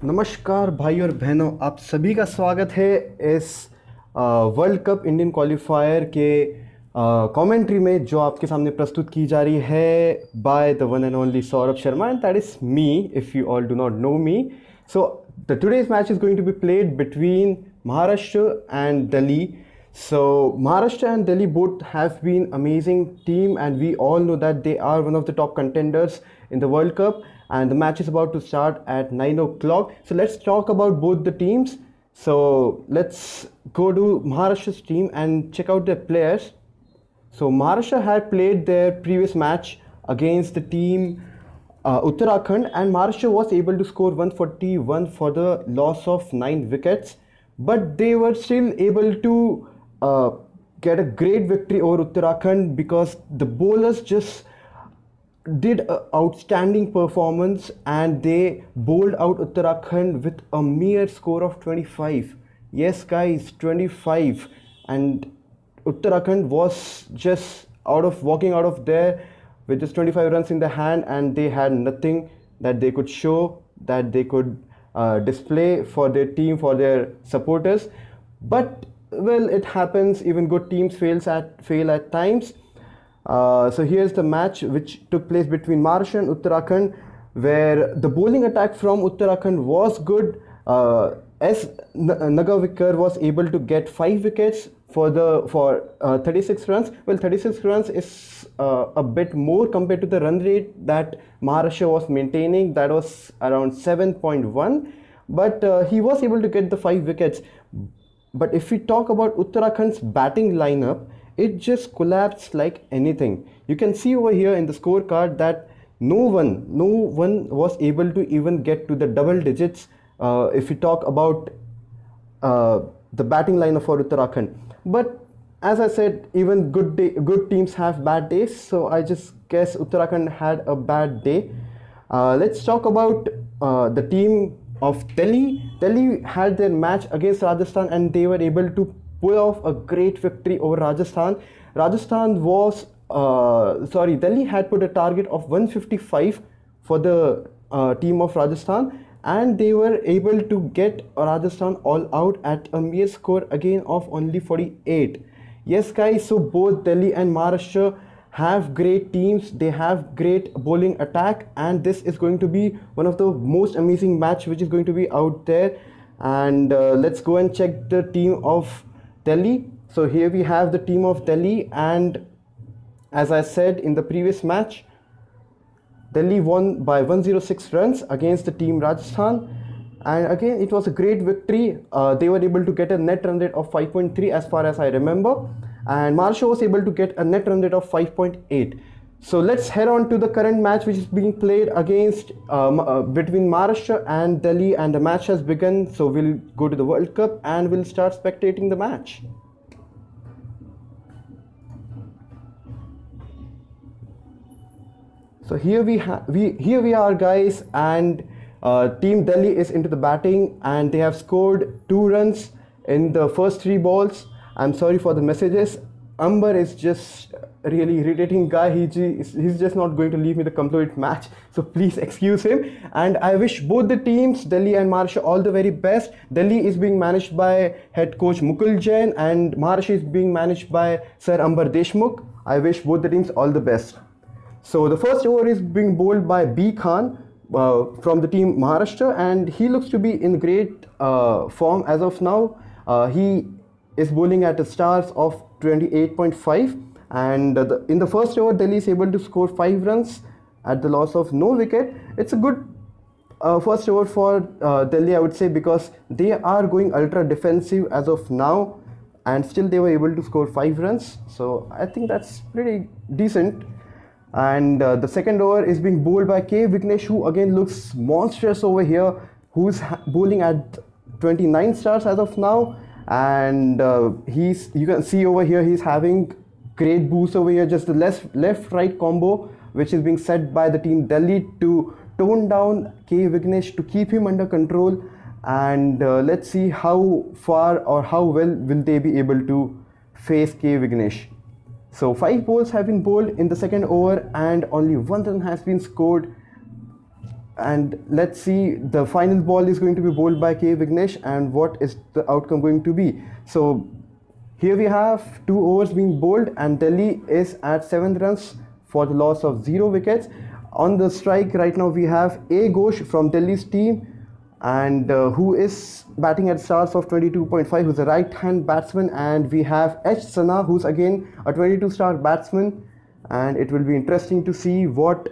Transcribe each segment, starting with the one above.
नमस्कार भाई और बहनों, आप सभी का स्वागत है इस वर्ल्ड कप इंडियन क्वालिफायर के कमेंट्री में जो आपके सामने प्रस्तुत की जा रही है by the one and only Saurabh Sharma, and that is me if you all do not know me. So the today's match is going to be played between Maharashtra and Delhi. So Maharashtra and Delhi both have been amazing team, and we all know that they are one of the top contenders in the World Cup. And the match is about to start at 9 o'clock. So let's talk about both the teams. So let's go to Maharashtra's team and check out their players. So Maharashtra had played their previous match against the team Uttarakhand, and Maharashtra was able to score 141 for the loss of 9 wickets, but they were still able to uh, get a great victory over Uttarakhand because the bowlers just did an outstanding performance and they bowled out Uttarakhand with a mere score of 25. Yes, guys, 25. And Uttarakhand was just walking out of there with just 25 runs in the hand, and they had nothing that they could show, that they could display for their team, for their supporters. But well, it happens. Even good teams fail at times. So here's the match which took place between Maharashtra and Uttarakhand, where the bowling attack from Uttarakhand was good. Nagavikar was able to get 5 wickets for 36 runs. Well, 36 runs is a bit more compared to the run rate that Maharashtra was maintaining. That was around 7.1, but he was able to get the 5 wickets. But if we talk about Uttarakhand's batting lineup, it just collapsed like anything. You can see over here in the scorecard that no one was able to even get to the double digits. If we talk about the batting lineup for Uttarakhand, but as I said, even good teams have bad days. So I just guess Uttarakhand had a bad day. Let's talk about the team of Delhi. Delhi had their match against Rajasthan, and they were able to pull off a great victory over Rajasthan. Delhi had put a target of 155 for the team of Rajasthan, and they were able to get Rajasthan all out at a mere score again of only 48. Yes, guys, so both Delhi and Maharashtra have great teams, they have great bowling attack, and this is going to be one of the most amazing match which is going to be out there. And let's go and check the team of Delhi. So here we have the team of Delhi, and as I said in the previous match, Delhi won by 106 runs against the team Rajasthan, and again it was a great victory. They were able to get a net run rate of 5.3 as far as I remember, and Maharashtra was able to get a net run rate of 5.8. So let's head on to the current match which is being played against between Maharashtra and Delhi, and the match has begun. So we'll go to the World Cup and we'll start spectating the match. So here we are, guys, and Team Delhi is into the batting, and they have scored 2 runs in the first 3 balls. I'm sorry for the messages. Amber is just a really irritating guy. He's just not going to leave me the complete match. So please excuse him. And I wish both the teams, Delhi and Maharashtra, all the very best. Delhi is being managed by head coach Mukul Jain, and Maharashtra is being managed by Sir Amber Deshmukh. I wish both the teams all the best. So the first over is being bowled by B Khan from the team Maharashtra, and he looks to be in great form as of now. He is bowling at a stars of 28.5, and in the first over Delhi is able to score 5 runs at the loss of no wicket. It's a good first over for Delhi, I would say, because they are going ultra defensive as of now, and still they were able to score 5 runs. So I think that's pretty decent. And the second over is being bowled by K. Vignesh, who again looks monstrous over here, who's bowling at 29 stars as of now. And you can see over here he's having great boost over here, just the left right combo which is being set by the team Delhi to tone down K. Vignesh, to keep him under control. And let's see how far or how well will they be able to face K. Vignesh. So 5 balls have been bowled in the second over, and only 1 run has been scored. and let's see, the final ball is going to be bowled by K Vignesh, and what is the outcome going to be. So here we have 2 overs being bowled, and Delhi is at 7 runs for the loss of 0 wickets. On the strike right now we have A Ghosh from Delhi's team, and who is batting at stars of 22.5, who's a right hand batsman, and we have H Sana, who's again a 22-star batsman. And it will be interesting to see what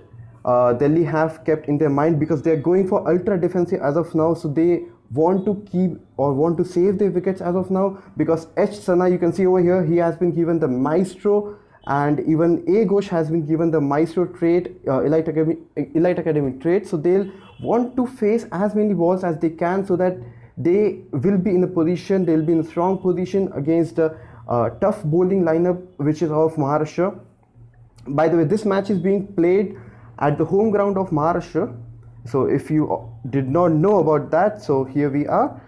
Delhi have kept in their mind, because they are going for ultra defensive as of now. So they want to keep or want to save their wickets as of now, because H Sana, you can see over here, he has been given the maestro, and even A Ghosh has been given the maestro trait, elite academy trait. So they'll want to face as many balls as they can, so that they will be in a position, they'll be in a strong position against the tough bowling lineup which is of Maharashtra. By the way, this match is being played at the home ground of Maharashtra. So if you did not know about that, so here we are.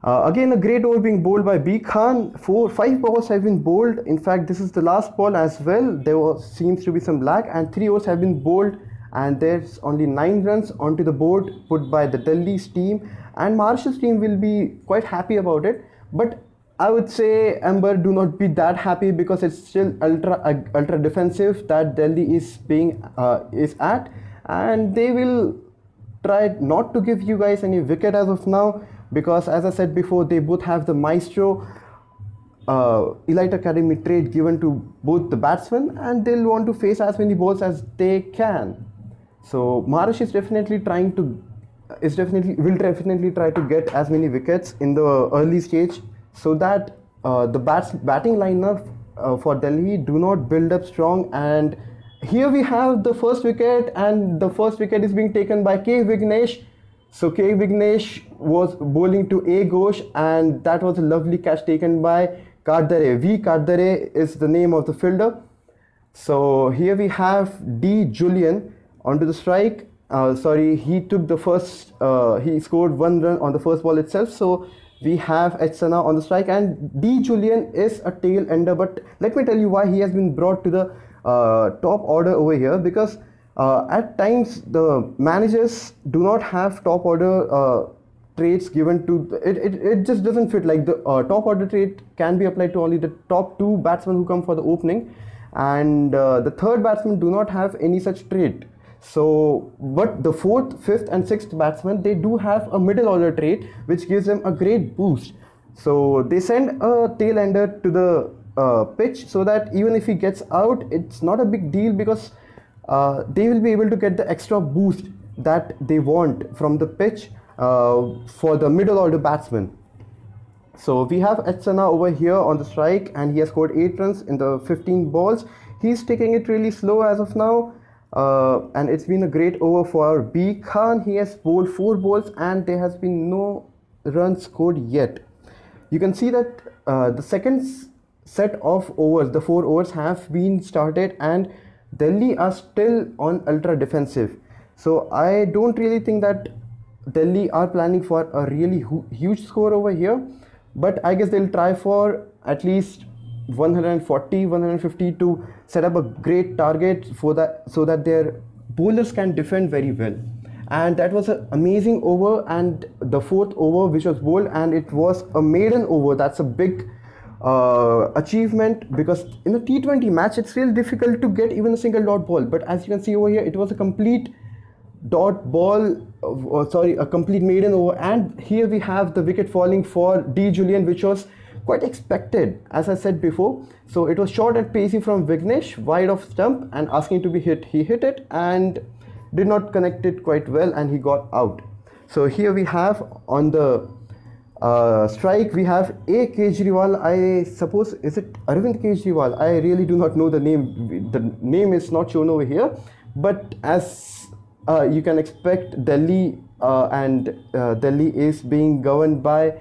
Again, a great over being bowled by B Khan. 5 balls have been bowled. In fact, this is the last ball as well. Seems to be some lag, and 3 overs have been bowled, and there's only 9 runs onto the board put by the Delhi's team, and Maharashtra's team will be quite happy about it. But I would say, Amber, do not be that happy, because it's still ultra defensive that Delhi is at, and they will try not to give you guys any wicket as of now, because as I said before, they both have the maestro elite academy trait given to both the batsmen, and they'll want to face as many balls as they can. So Maharashtra is definitely will definitely try to get as many wickets in the early stage, so that the batting lineup for Delhi do not build up strong. And here we have the first wicket, and the first wicket is being taken by K Vignesh. So K Vignesh was bowling to A Ghosh, and that was a lovely catch taken by Kardare. V Kardare is the name of the fielder. So here we have D Julian onto the strike. He took the first, he scored 1 run on the first ball itself. So we have H Sana on the strike, and D Julian is a tail ender. But let me tell you why he has been brought to the top order over here, because at times the managers do not have top order traits given to it just doesn't fit. Like the top order trait can be applied to only the top 2 batsmen who come for the opening, and the 3rd batsman do not have any such trait. So but the 4th, 5th and 6th batsmen, they do have a middle order trait which gives them a great boost. So they send a tail ender to the pitch, so that even if he gets out, it's not a big deal, because they will be able to get the extra boost that they want from the pitch for the middle order batsman. So we have Etsana over here on the strike, and he has scored 8 runs in the 15 balls. He's taking it really slow as of now, and it's been a great over for B Khan. He has bowled 4 balls, and there has been no runs scored yet. You can see that the second set of overs, the 4 overs have been started, and Delhi are still on ultra defensive. So I don't really think that Delhi are planning for a really huge score over here, but I guess they'll try for at least 140, 150 to set up a great target for that, so that their bowlers can defend very well. And that was an amazing over, and the 4th over which was bowled, and it was a maiden over. That's a big achievement, because in a T20 match it's really difficult to get even a single dot ball. But as you can see over here, it was a complete dot ball, a complete maiden over. And here we have the wicket falling for D Julian, which was quite expected, as I said before. So it was short and pacey from Vignesh, wide of stump and asking to be hit. He hit it and did not connect it quite well, and he got out. So here we have on the strike, we have A Kejriwal. I suppose, is it Arvind Kejriwal? I really do not know the name. The name is not shown over here, but as you can expect, Delhi Delhi is being governed by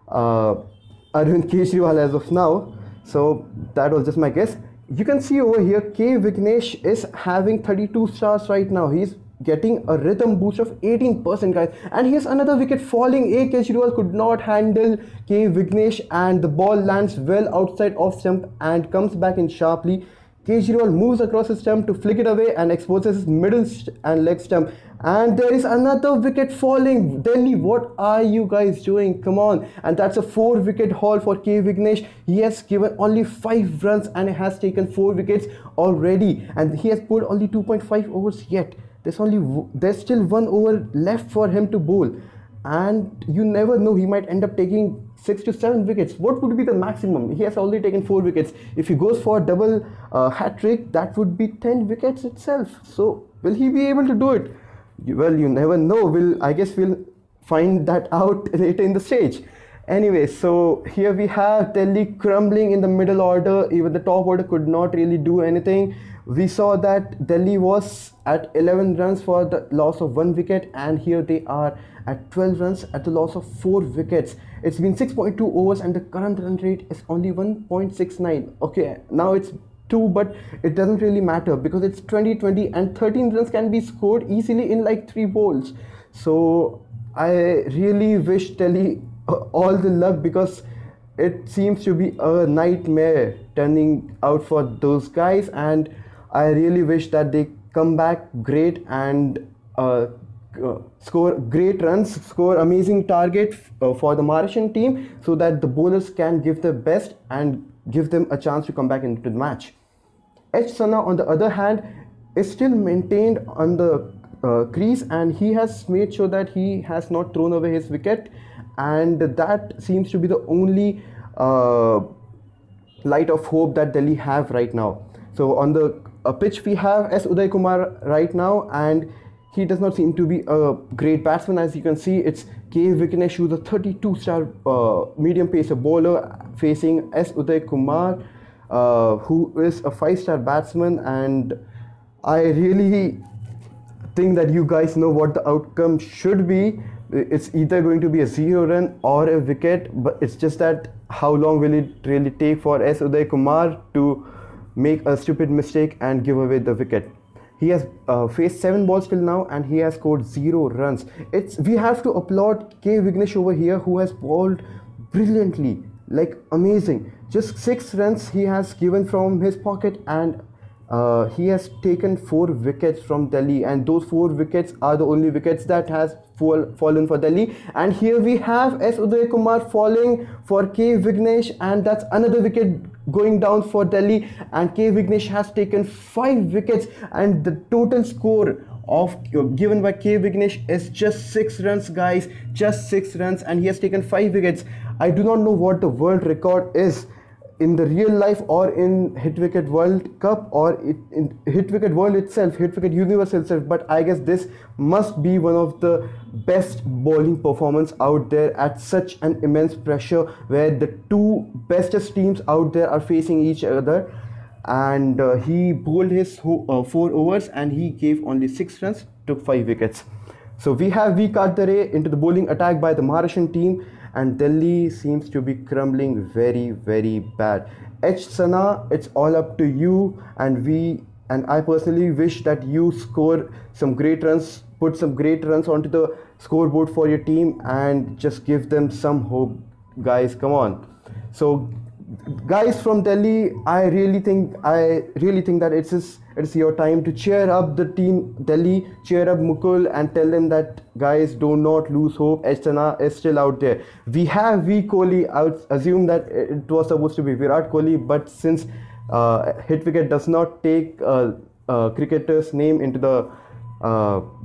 Arvind Kejriwal as of now. So that was just my guess. You can see over here, K Vignesh is having 32 stars right now. He's getting a rhythm boost of 18%, guys. And here's another wicket falling. A Kejriwal could not handle K Vignesh, and the ball lands well outside off stump and comes back in sharply. Kejriwal moves across his stump to flick it away and exposes his middle and leg stump. And there is another wicket falling. Delhi, what are you guys doing? Come on. And that's a 4-wicket haul for K. Vignesh. He has given only 5 runs and has taken 4 wickets already. And he has pulled only 2.5 overs yet. There's still 1 over left for him to bowl. And you never know, he might end up taking 6 to 7 wickets. What would be the maximum? He has already taken 4 wickets. If he goes for a double hat trick, that would be 10 wickets itself. So will he be able to do it? Well, you never know. I guess we'll find that out later in the stage. Anyway, so here we have Delhi crumbling in the middle order. Even the top order could not really do anything. We saw that Delhi was at 11 runs for the loss of 1 wicket, and here they are at 12 runs at the loss of 4 wickets. It's been 6.2 overs and the current run rate is only 1.69. Okay, now it's 2, but it doesn't really matter because it's 2020 and 13 runs can be scored easily in like 3 bowls. So I really wish Delhi all the luck, because it seems to be a nightmare turning out for those guys, and I really wish that they come back great and score great runs, score amazing target for the Maharashtrian team, so that the bowlers can give their best and give them a chance to come back into the match. H. Sana, on the other hand, is still maintained on the crease, and he has made sure that he has not thrown away his wicket, and that seems to be the only light of hope that Delhi have right now. So on the pitch we have S. Uday Kumar right now, and he does not seem to be a great batsman. As you can see, it's K. Vignesh, who's a 32-star medium pacer bowler, facing S. Uday Kumar, who is a 5-star batsman. And I really think that you guys know what the outcome should be. It's either going to be a 0 run or a wicket, but it's just that how long will it really take for S. Uday Kumar to make a stupid mistake and give away the wicket. He has faced 7 balls till now and he has scored 0 runs. We have to applaud K. Vignesh over here, who has bowled brilliantly, like amazing. Just 6 runs he has given from his pocket, and he has taken 4 wickets from Delhi, and those 4 wickets are the only wickets that has fallen for Delhi. And here we have S. Uday Kumar falling for K. Vignesh, and that's another wicket going down for Delhi, and K. Vignesh has taken 5 wickets, and the total score given by K. Vignesh is just 6 runs, guys, just 6 runs, and he has taken 5 wickets. I do not know what the world record is in the real life, or in Hitwicket World Cup, or in Hitwicket World itself, Hitwicket Universe itself, but I guess this must be one of the best bowling performance out there at such an immense pressure, where the 2 bestest teams out there are facing each other. And he bowled his 4 overs and he gave only 6 runs, took 5 wickets. So we have V. Kadare into the bowling attack by the Maharashtrian team, and Delhi seems to be crumbling very, very bad. H. Sana, it's all up to you, and I personally wish that you score some great runs, put some great runs onto the scoreboard for your team, and just give them some hope, guys. Come on. So guys from Delhi, I really think that it's your time to cheer up the team Delhi, cheer up Mukul, and tell them that, guys, do not lose hope. Sana is still out there. We have V. Kohli. I would assume that it was supposed to be Virat Kohli, but since Hitwicket does not take cricketer's name into the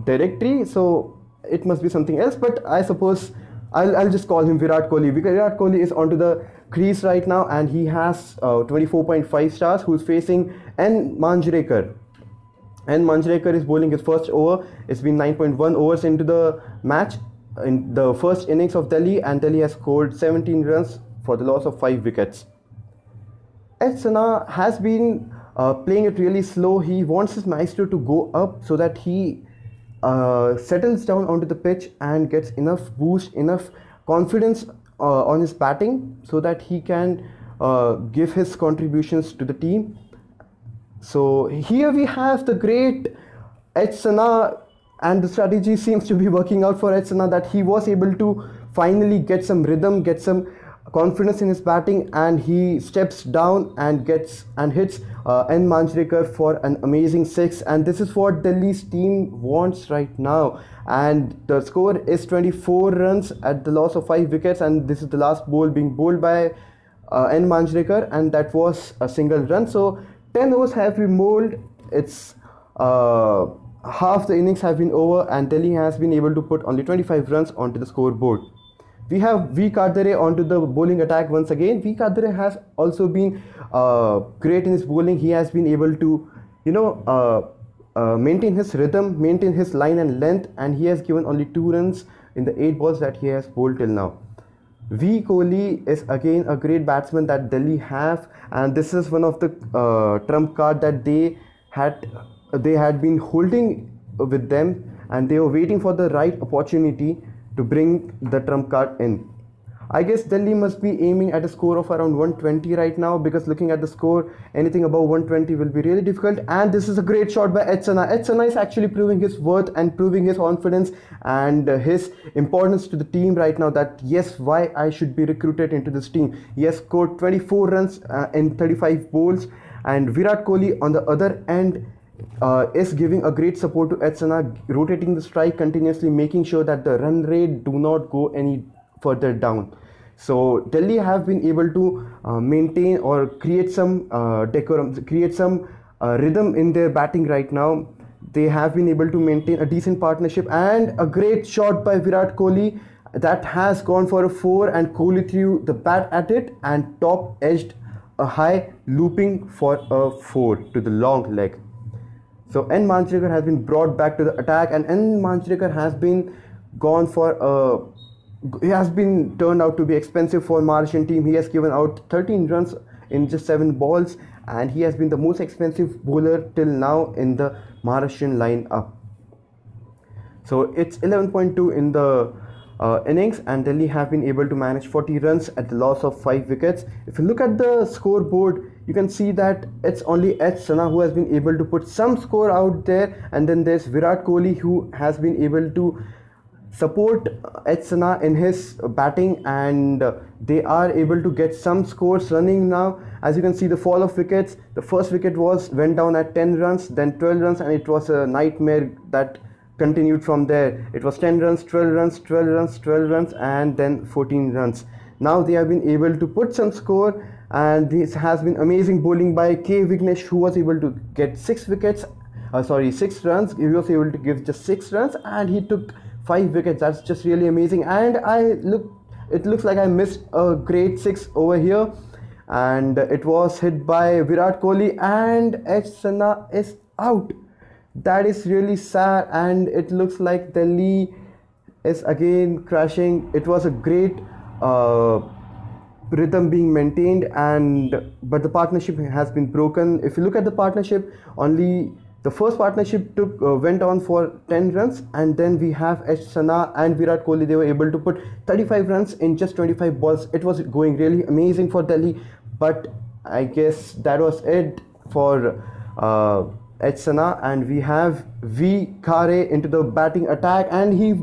directory, so it must be something else. But I suppose I'll just call him Virat Kohli, because Virat Kohli is onto the crease right now, and he has 24.5 stars, who's facing N. Manjrekar. N. Manjrekar is bowling his first over. It's been 9.1 overs into the match in the first innings of Delhi, and Delhi has scored 17 runs for the loss of 5 wickets. S. Sana has been playing it really slow. He wants his maestro to go up so that he settles down onto the pitch and gets enough boost, enough confidence on his batting, so that he can give his contributions to the team. So here we have the great H. Sana, and the strategy seems to be working out for H. Sana, that he was able to finally get some rhythm, get some confidence in his batting, and he steps down and gets and hits N Manjrekar for an amazing six. And this is what Delhi's team wants right now. And the score is 24 runs at the loss of 5 wickets, and this is the last ball being bowled by N Manjrekar, and that was a single run. So 10 overs have been bowled. It's half the innings have been over, and Delhi has been able to put only 25 runs onto the scoreboard. We have V. Kardare onto the bowling attack once again. V. Kardare has also been great in his bowling. He has been able to, maintain his rhythm, maintain his line and length, and he has given only 2 runs in the 8 balls that he has bowled till now. V. Kohli is again a great batsman that Delhi have, and this is one of the trump card that they had been holding with them, and they were waiting for the right opportunity to bring the trump card in. I guess Delhi must be aiming at a score of around 120 right now, because looking at the score, anything above 120 will be really difficult. And this is a great shot by Echana. Echana is actually proving his worth and proving his confidence and his importance to the team right now, that yes, why I should be recruited into this team. He has scored 24 runs in 35 balls, and Virat Kohli on the other end is giving a great support to Echana, rotating the strike continuously, making sure that the run rate do not go any further down. So Delhi have been able to maintain or create some decorum, create some rhythm in their batting right now. They have been able to maintain a decent partnership, and a great shot by Virat Kohli that has gone for a 4, and Kohli threw the bat at it and top edged a high, looping for a 4 to the long leg. So N Manjrekar has been brought back to the attack, and N Manjrekar has been gone for he has been turned out to be expensive for Maharashtrian team. He has given out 13 runs in just 7 balls, and he has been the most expensive bowler till now in the Maharashtrian lineup. So it's 11.2 in the innings, and Delhi have been able to manage 40 runs at the loss of 5 wickets. If you look at the scoreboard, you can see that it's only Echana who has been able to put some score out there, and then there's Virat Kohli who has been able to support Echana in his batting, and they are able to get some scores running now. As you can see, the fall of wickets, the first wicket went down at 10 runs, then 12 runs, and it was a nightmare that continued from there. It was 10 runs, 12 runs, 12 runs, 12 runs, and then 14 runs. Now they have been able to put some score, and this has been amazing bowling by K. Vignesh, who was able to get 6 runs. He was able to give just 6 runs, and he took 5 wickets. That's just really amazing. And it looks like I missed a great 6 over here, and it was hit by Virat Kohli, and Echana is out. That is really sad, and it looks like Delhi is again crashing. It was a great rhythm being maintained, but the partnership has been broken. If you look at the partnership, only the first partnership went on for 10 runs, and then we have Echana and Virat Kohli. They were able to put 35 runs in just 25 balls. It was going really amazing for Delhi, but I guess that was it for Echana. And we have V. Khare into the batting attack, and he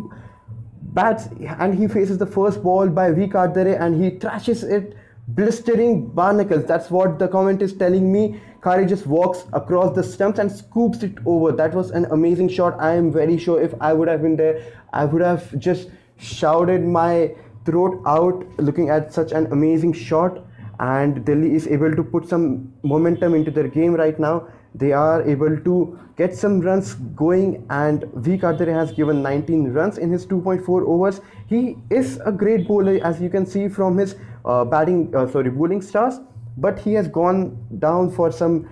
bats and he faces the first ball by V. Kardare, and he trashes it, blistering barnacles. That's what the comment is telling me. Khare just walks across the stumps and scoops it over. That was an amazing shot. I am very sure if I would have been there, I would have just shouted my throat out looking at such an amazing shot. And Delhi is able to put some momentum into their game right now. They are able to get some runs going, and V. Kardare has given 19 runs in his 2.4 overs. He is a great bowler, as you can see from his bowling stars, but he has gone down for some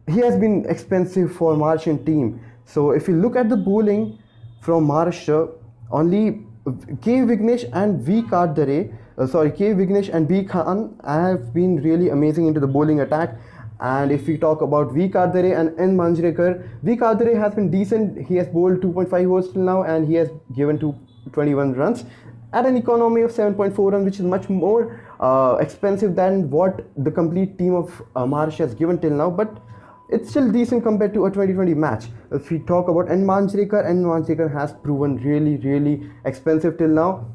he has been expensive for Maharashtrian team. So if you look at the bowling from Maharashtra, only K. Vignesh and V. Khan have been really amazing into the bowling attack. And if we talk about V. Kardare and N. Manjrekar, V. Kardare has been decent. He has bowled 2.5 overs till now, and he has given 21 runs at an economy of 7.4 runs, which is much more expensive than what the complete team of Maharashtra has given till now, but it's still decent compared to a 2020 match. If we talk about N. Manjrekar has proven really expensive till now.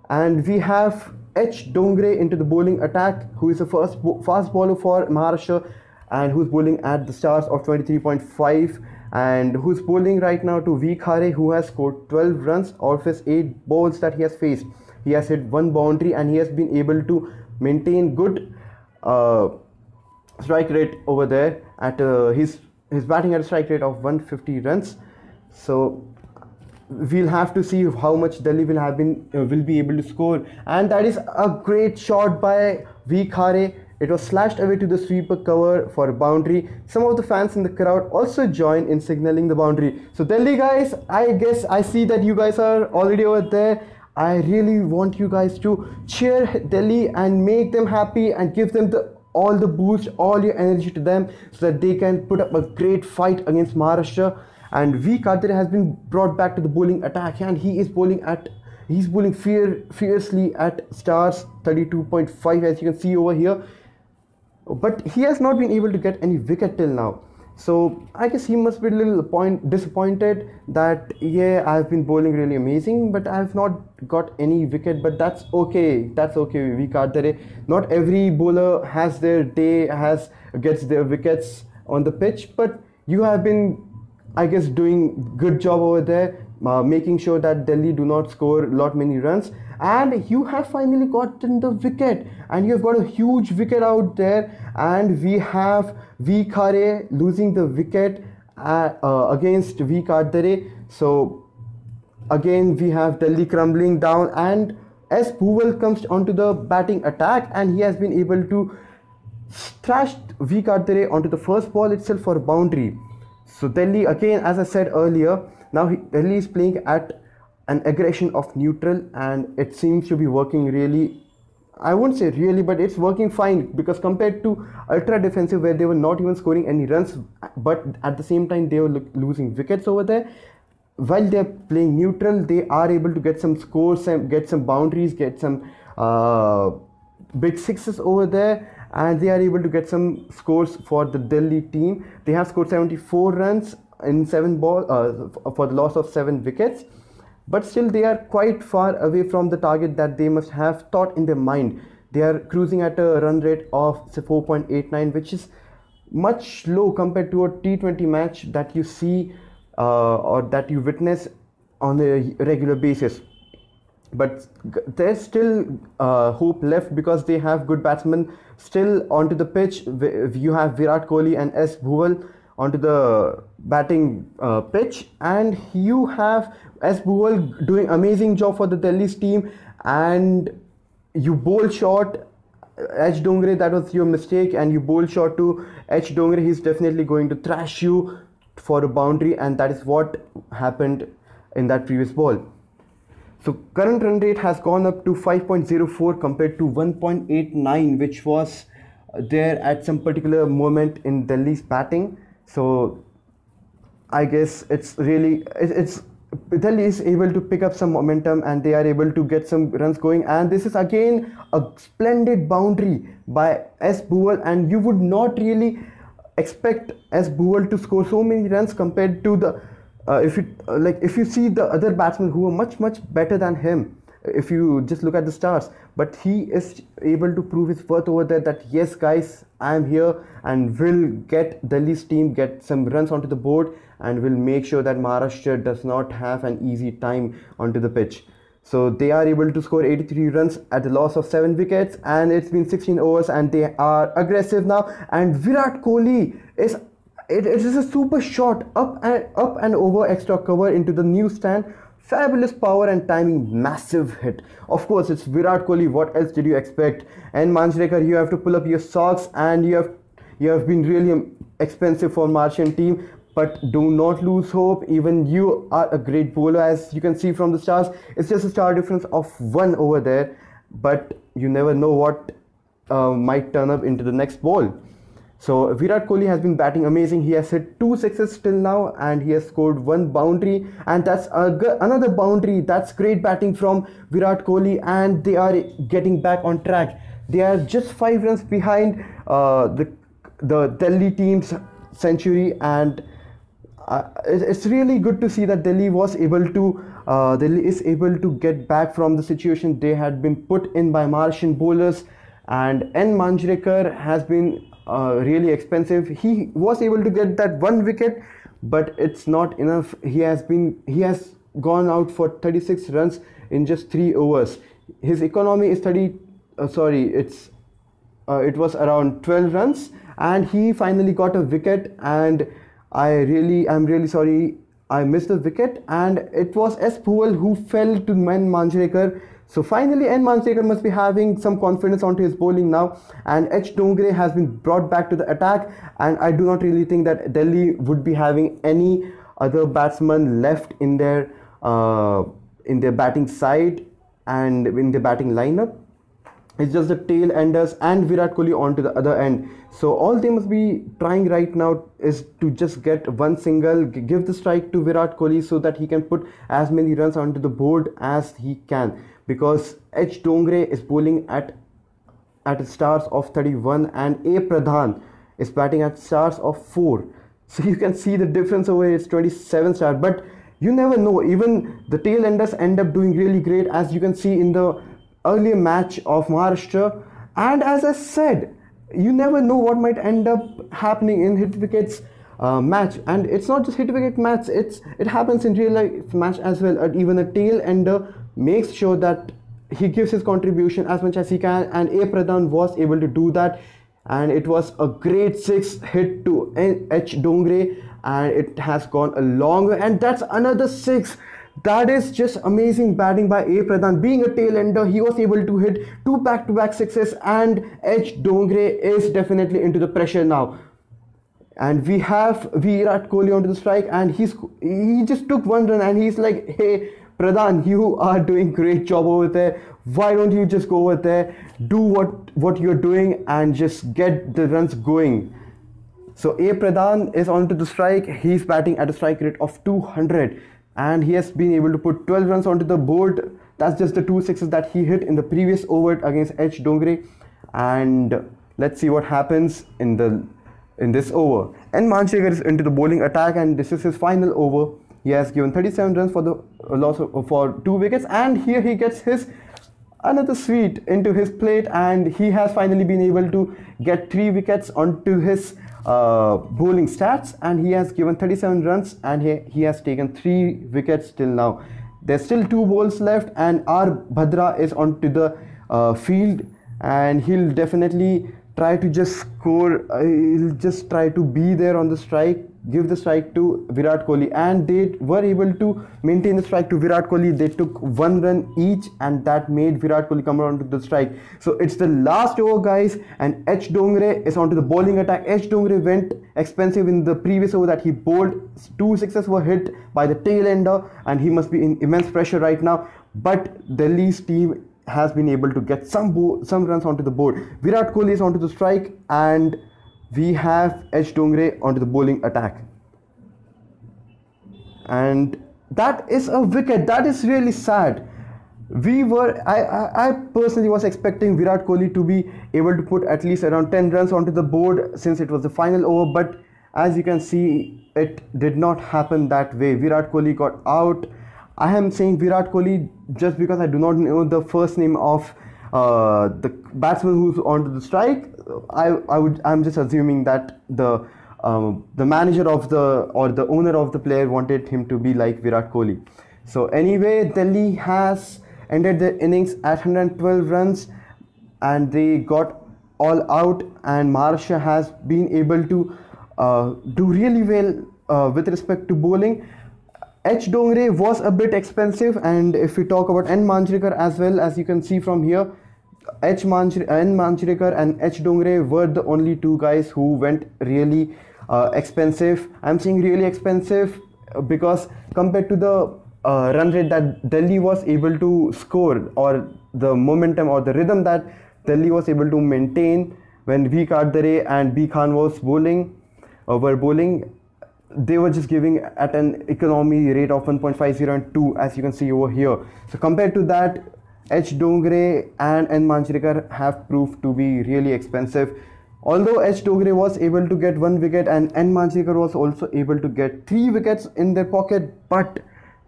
And we have H. Dongre into the bowling attack, who is a fast bowler for Maharashtra and who's bowling at the stars of 23.5, and who's bowling right now to V. Khare, who has scored 12 runs out of his 8 balls that he has faced. He has hit 1 boundary and he has been able to maintain good strike rate over there at his batting at a strike rate of 150 runs. So we'll have to see how much Delhi will be able to score, and that is a great shot by V. Khare. It was slashed away to the sweeper cover for a boundary. Some of the fans in the crowd also joined in signaling the boundary. So Delhi guys, I guess I see that you guys are already over there. I really want you guys to cheer Delhi and make them happy and give them all the boost, all your energy to them, so that they can put up a great fight against Maharashtra. And V. Khare has been brought back to the bowling attack, and he's bowling fiercely at stars 32.5, as you can see over here. But he has not been able to get any wicket till now. So I guess he must be a little disappointed that, yeah, I've been bowling really amazing, but I've not got any wicket. But that's okay. That's okay, V. Khare. Not every bowler has their day, gets their wickets on the pitch, but you have been, I guess, doing good job over there, making sure that Delhi do not score many runs, and you have finally gotten the wicket, and you have got a huge wicket out there, and we have V. Khare losing the wicket against V. Khare. So again we have Delhi crumbling down, and S. Bhuval comes onto the batting attack, and he has been able to thrash V. Khare onto the first ball itself for a boundary. So Delhi, again, as I said earlier, now Delhi is playing at an aggression of neutral, and it seems to be working really, I wouldn't say really, but it's working fine, because compared to ultra defensive, where they were not even scoring any runs, but at the same time they were losing wickets over there, while they're playing neutral, they are able to get some scores and get some boundaries, get some big sixes over there, and they are able to get some scores for the Delhi team. They have scored 74 runs in 7 balls for the loss of 7 wickets, but still they are quite far away from the target that they must have thought in their mind. They are cruising at a run rate of 4.89, which is much low compared to a T20 match that you see or that you witness on a regular basis. But there's still hope left, because they have good batsmen still onto the pitch. You have Virat Kohli and S. Bhuval onto the batting pitch, and you have S. Bhuval doing amazing job for the Delhi's team, and you bowl short H. Dongre, that was your mistake, and you bowl short to H. Dongre. He's definitely going to thrash you for a boundary, and that is what happened in that previous ball. So current run rate has gone up to 5.04 compared to 1.89, which was there at some particular moment in Delhi's batting. So I guess it's Delhi is able to pick up some momentum, and they are able to get some runs going, and this is again a splendid boundary by S. Bhuval, and you would not really expect S. Bhuval to score so many runs compared to the if you see the other batsmen who are much better than him, if you just look at the stars, but he is able to prove his worth over there, that yes guys, I am here and will get Delhi's team get some runs onto the board, and will make sure that Maharashtra does not have an easy time onto the pitch. So they are able to score 83 runs at the loss of 7 wickets, and it's been 16 overs, and they are aggressive now, and Virat Kohli is it is a super shot up and over extra cover into the new stand. Fabulous power and timing, massive hit. Of course, it's Virat Kohli. What else did you expect? And Manjrekar, you have to pull up your socks, and you have been really expensive for Martian team. But do not lose hope. Even you are a great bowler, as you can see from the stars. It's just a star difference of 1 over there, but you never know what might turn up into the next ball. So Virat Kohli has been batting amazing. He has hit 2 sixes till now, and he has scored 1 boundary, and that's another boundary. That's great batting from Virat Kohli, and they are getting back on track. They are just 5 runs behind the Delhi team's century, and it's really good to see that Delhi is able to get back from the situation they had been put in by Maharashtrian bowlers, and N Manjrekar has been really expensive. He was able to get that one wicket, but it's not enough. He has gone out for 36 runs in just 3 overs. His economy is 30. Sorry, it was around 12 runs, and he finally got a wicket. And I'm really sorry, I missed the wicket, and it was S. Bhuval who fell to N Manjrekar. So finally, N Manjrekar must be having some confidence onto his bowling now, and H. Dongre has been brought back to the attack. And I do not really think that Delhi would be having any other batsman left in their batting side and in their batting lineup. It's just the tail enders and Virat Kohli onto the other end. So all they must be trying right now is to just get one single, give the strike to Virat Kohli so that he can put as many runs onto the board as he can. Because H. Dongre is bowling at stars of 31, and A. Pradhan is batting at stars of 4. So you can see the difference over here. It's 27 stars. But you never know. Even the tail enders end up doing really great, as you can see in the earlier match of Maharashtra. And as I said, you never know what might end up happening in Hitwicket's match. And it's not just Hitwicket match, it happens in real life match as well. And even a tail ender makes sure that he gives his contribution as much as he can, and A. Pradhan was able to do that. And it was a great 6 hit to H. Dongre, and it has gone a long way. And that's another 6. That is just amazing batting by A. Pradhan. Being a tail ender, he was able to hit 2 back-to-back sixes, and H. Dongre is definitely into the pressure now. And we have Virat Kohli onto the strike, and he just took 1 run, and he's like, hey Pradhan, you are doing great job over there. Why don't you just go over there, do what you're doing, and just get the runs going. So A. Pradhan is onto the strike. He's batting at a strike rate of 200, and he has been able to put 12 runs onto the board. That's just the 2 sixes that he hit in the previous over against H. Dongre. And let's see what happens in this over. N. Manjrekar is into the bowling attack, and this is his final over. He has given 37 runs for the loss for 2 wickets, and here he gets his another sweet into his plate, and he has finally been able to get 3 wickets onto his bowling stats, and he has given 37 runs, and he has taken 3 wickets till now. There's still 2 balls left, and R. Bhadra is onto the field, and he'll definitely try to just score. He'll just try to be there on the strike, give the strike to Virat Kohli, and they were able to maintain the strike to Virat Kohli. They took 1 run each, and that made Virat Kohli come around to the strike. So it's the last over, guys, and H. Dongre is onto the bowling attack. H. Dongre went expensive in the previous over that he bowled. 2 sixes were hit by the tail ender, and he must be in immense pressure right now. But Delhi's team has been able to get some runs onto the board. Virat Kohli is onto the strike, and we have H. Dongre onto the bowling attack. And that is a wicket. That is really sad. I personally was expecting Virat Kohli to be able to put at least around 10 runs onto the board, since it was the final over. But as you can see, it did not happen that way. Virat Kohli got out. I am saying Virat Kohli just because I do not know the first name of the batsman who's onto the strike. I'm just assuming that the manager of the owner of the player wanted him to be like Virat Kohli. So anyway, Delhi has ended their innings at 112 runs, and they got all out, and Maharashtra has been able to do really well with respect to bowling. H. Dongre was a bit expensive, and if we talk about N. Manjrekar as well, as you can see from here, N. Manjrekar and H. Dongre were the only 2 guys who went really expensive. I'm saying really expensive because compared to the run rate that Delhi was able to score, or the momentum or the rhythm that Delhi was able to maintain when V. Kardare and B. Khan were bowling, they were just giving at an economy rate of 1.50 and 2, as you can see over here. So compared to that, H. Dongre and N. Manjrekar have proved to be really expensive. Although H. Dogre was able to get 1 wicket and N. Manjrekar was also able to get 3 wickets in their pocket, but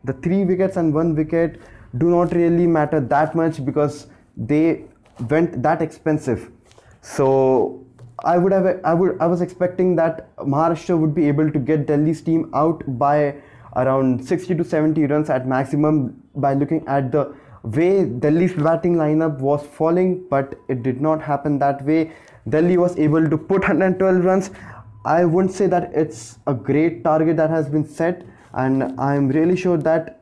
the 3 wickets and 1 wicket do not really matter that much because they went that expensive. So I was expecting that Maharashtra would be able to get Delhi's team out by around 60 to 70 runs at maximum by looking at the way Delhi's batting lineup was falling, but it did not happen that way. Delhi was able to put 112 runs. I wouldn't say that it's a great target that has been set, and I'm really sure that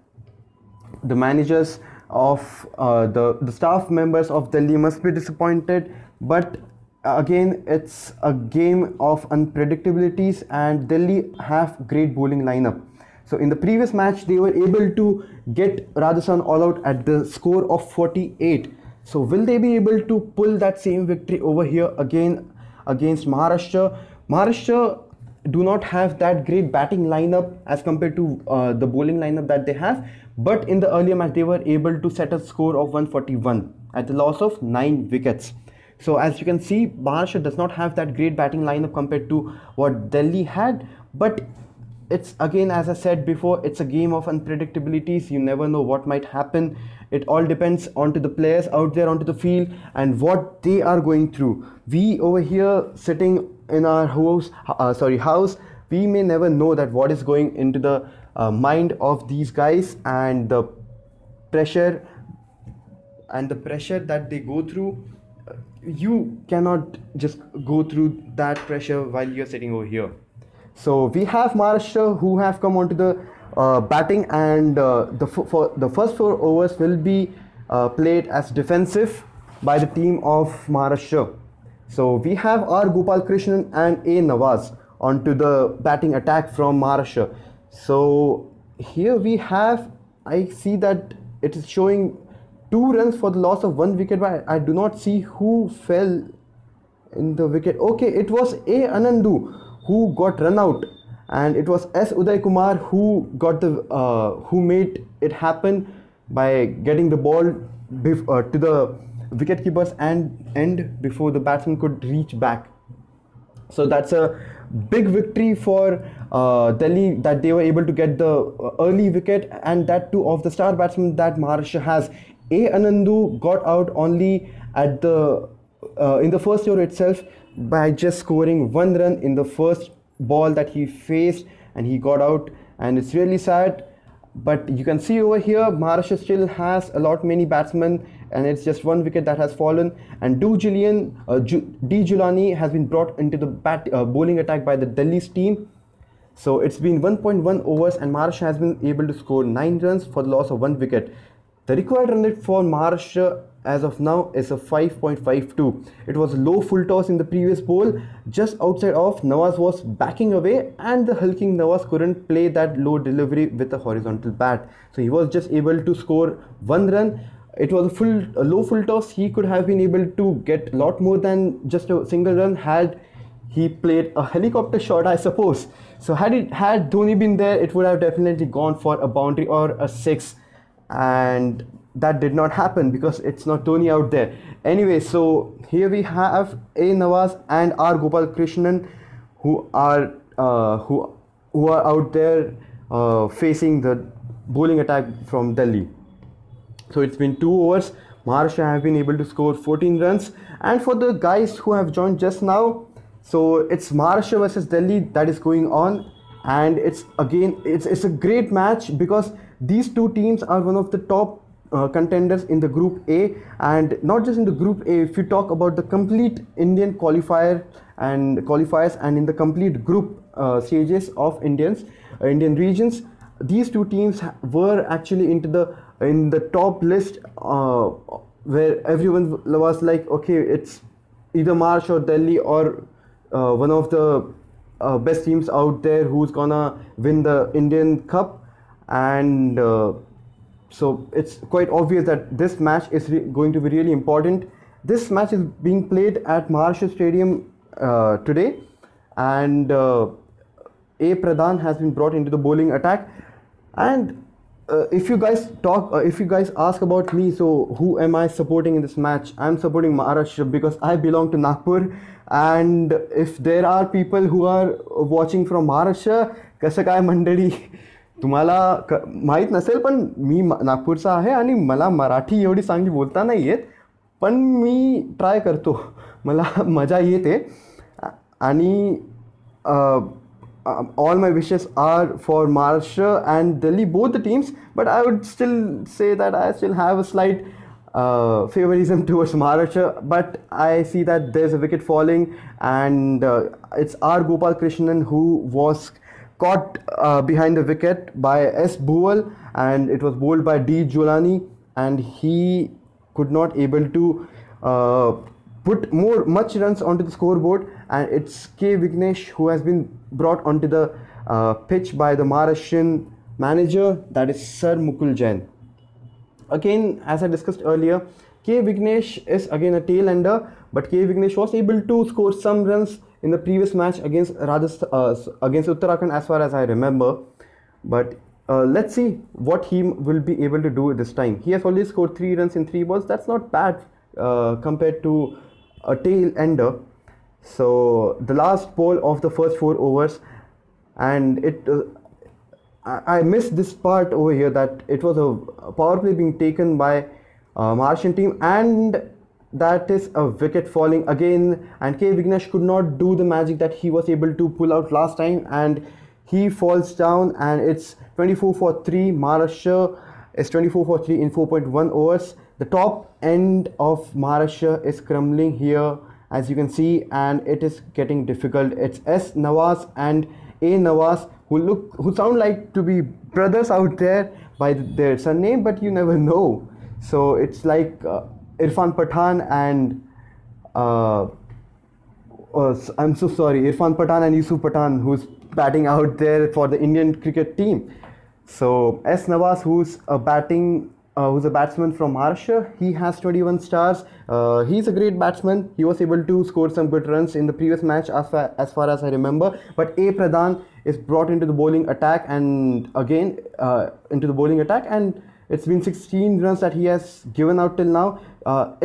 the managers of the staff members of Delhi must be disappointed. But again, it's a game of unpredictabilities, and Delhi have great bowling lineup. So in the previous match, they were able to get Rajasthan all out at the score of 48. So will they be able to pull that same victory over here again against Maharashtra? Maharashtra do not have that great batting lineup as compared to the bowling lineup that they have. But in the earlier match, they were able to set a score of 141 at the loss of 9 wickets. So as you can see, Maharashtra does not have that great batting lineup compared to what Delhi had. But it's again, as I said before, it's a game of unpredictabilities. You never know what might happen. It all depends onto the players out there onto the field and what they are going through. We over here sitting in our house, we may never know that what is going into the mind of these guys, and the pressure that they go through. You cannot just go through that pressure while you're sitting over here. So we have Maharashtra who have come onto the batting, and for the first 4 overs will be played as defensive by the team of Maharashtra. So we have R. Gopal Krishnan and A. Nawaz onto the batting attack from Maharashtra. So here we have, I see that it is showing 2 runs for the loss of 1 wicket, but I do not see who fell in the wicket. Okay, it was A. Anandu who got run out, and it was S. Uday Kumar who got who made it happen by getting the ball to the wicketkeeper's end before the batsman could reach back. So that's a big victory for Delhi, that they were able to get the early wicket, and that too of the star batsman that Maharashtra has. A. Anandu got out only at the in the first over itself by just scoring 1 run in the first ball that he faced, and he got out, and it's really sad. But you can see over here Maharashtra still has a lot many batsmen, and it's just 1 wicket that has fallen, and D. Julani has been brought into the bowling attack by the Delhi's team. So it's been 1.1 overs, and Maharashtra has been able to score 9 runs for the loss of 1 wicket. The required run rate for Maharashtra as of now is a 5.52. It was a low full toss in the previous bowl. Just outside off, Nawaz was backing away, and the hulking Nawaz couldn't play that low delivery with a horizontal bat. So he was just able to score 1 run. It was a low full toss. He could have been able to get a lot more than just a single run had he played a helicopter shot, I suppose. So had Dhoni been there, it would have definitely gone for a boundary or a 6. And that did not happen because it's not Dhoni out there. Anyway, so here we have A. Nawaz and R. Gopal Krishnan who are out there facing the bowling attack from Delhi. So it's been 2 overs. Maharashtra have been able to score 14 runs. And for the guys who have joined just now, so it's Maharashtra versus Delhi that is going on, and it's a great match because these 2 teams are one of the top contenders in the Group A, and not just in the Group A. If you talk about the complete Indian qualifiers and in the complete group stages of Indian regions, these 2 teams were actually in the top list, where everyone was like, okay, it's either Maharashtra or Delhi or one of the best teams out there who's gonna win the Indian Cup. And so it's quite obvious that this match is going to be really important. This match is being played at Maharashtra Stadium today, and A. Pradhan has been brought into the bowling attack, and if you guys ask about me, so who am I supporting in this match? I'm supporting Maharashtra because I belong to Nagpur. And if there are people who are watching from Maharashtra, कसं काय मंडळी, तुम्हाला माहीत नसेल पण मी नागपूरचा आहे आणि मला मराठी एवढी चांगली बोलता नाही येत, पण मी ट्राय करतो, मला मजा येते. आणि all my wishes are for Maharashtra and Delhi, both the teams, but I would still say that I still have a slight favoritism towards Maharashtra. But I see that there's a wicket falling, and it's R. Gopal Krishnan who was caught behind the wicket by S. Bhuval, and it was bowled by D. Jolani, and he could not able to put much runs onto the scoreboard. And it's K. Vignesh who has been brought onto the pitch by the Maharashtrian manager, that is Sir Mukul Jain. Again, as I discussed earlier, K. Vignesh is again a tail ender, but K. Vignesh was able to score some runs in the previous match against against Uttarakhand, as far as I remember. But let's see what he will be able to do this time. He has only scored 3 runs in 3 balls. That's not bad compared to a tail ender. So the last ball of the first 4 overs, and I missed this part over here, that it was a power play being taken by Maharashtrian team, and that is a wicket falling again, and K. Vignesh could not do the magic that he was able to pull out last time, and he falls down, and it's 24 for 3. Maharashtra is 24 for 3 in 4.1 overs. The top end of Maharashtra is crumbling here, as you can see, and it is getting difficult. It's S. Nawaz and A. Nawaz who sound like to be brothers out there by their surname, but you never know. So it's like Irfan Pathan and I'm so sorry, Irfan Pathan and Yusuf Pathan, who's batting out there for the Indian cricket team. So S. Nawaz, who's a batsman from Maharashtra, he has 21 stars. He's a great batsman. He was able to score some good runs in the previous match, as far as I remember. But A. Pradhan is brought into the bowling attack, and again into the bowling attack, and it's been 16 runs that he has given out till now. I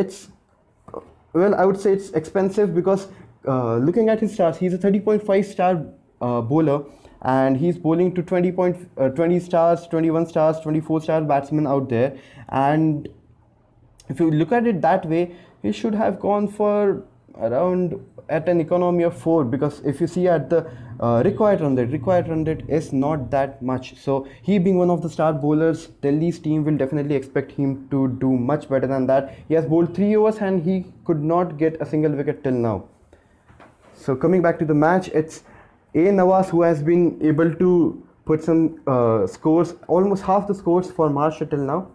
would say it's expensive because looking at his stars, he's a 30.5 star bowler, and he's bowling to 20 stars, 21 stars, 24 star batsmen out there. And if you look at it that way, he should have gone for around at an economy of 4, because if you see at the required run rate is not that much. So he being one of the star bowlers, Delhi's team will definitely expect him to do much better than that. He has bowled 3 overs and he could not get a single wicket till now. So coming back to the match, it's A. Nawaz who has been able to put some scores, almost half the scores for Maharashtra till now.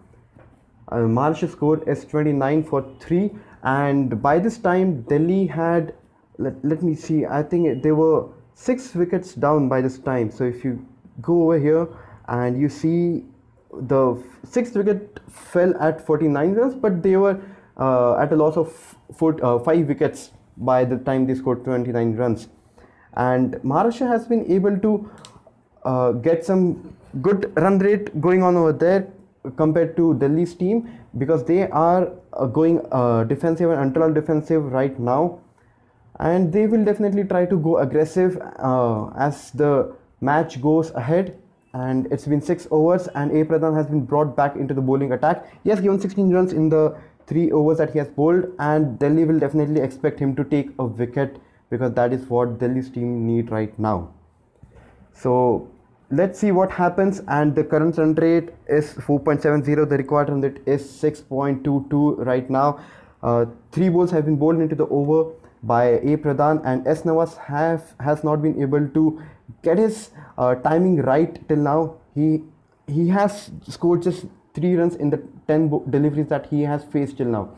Maharashtra score is 29 for 3, and by this time Delhi had, let me see, I think they were 6 wickets down by this time. So if you go over here and you see the 6th wicket fell at 49 runs, but they were at a loss of 5 wickets by the time they scored 29 runs. And Maharashtra has been able to get some good run rate going on over there compared to Delhi's team, because they are going defensive and ultra defensive right now, and they will definitely try to go aggressive as the match goes ahead. And it's been 6 overs, and A. Pradhan has been brought back into the bowling attack. He has given 16 runs in the 3 overs that he has bowled, and Delhi will definitely expect him to take a wicket, because that is what Delhi's team need right now. So let's see what happens. And the current run rate is 4.70. The required run rate is 6.22 right now. 3 balls have been bowled into the over by A. Pradhan, and S. Nawaz has not been able to get his timing right till now. He has scored just 3 runs in the 10 deliveries that he has faced till now.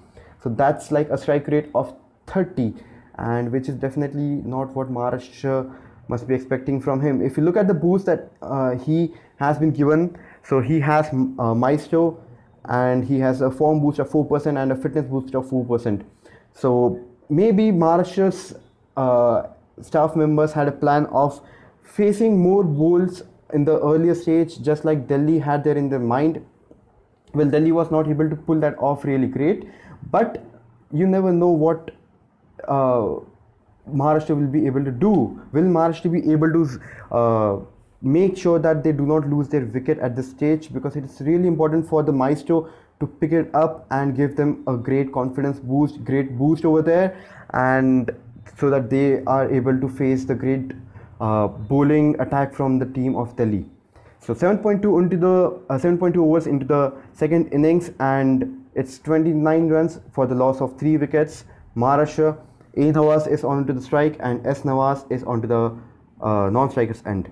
So that's like a strike rate of 30, and which is definitely not what Maharashtra must be expecting from him. If you look at the boost that he has been given, so he has Maestro, and he has a form boost of 4% and a fitness boost of 4%. So maybe Maharashtra's staff members had a plan of facing more bowls in the earlier stage, just like Delhi had there in their mind. Well, Delhi was not able to pull that off really great, but you never know what uh, Maharashtra will be able to do. Will Maharashtra be able to make sure that they do not lose their wicket at this stage? Because it is really important for the maestro to pick it up and give them a great confidence boost, great boost over there, and so that they are able to face the great bowling attack from the team of Delhi. So 7.2 into the 7.2 overs into the second innings, and it's 29 runs for the loss of 3 wickets. Maharashtra, A Nawaz is onto the strike and S Nawaz is onto the non-strikers end.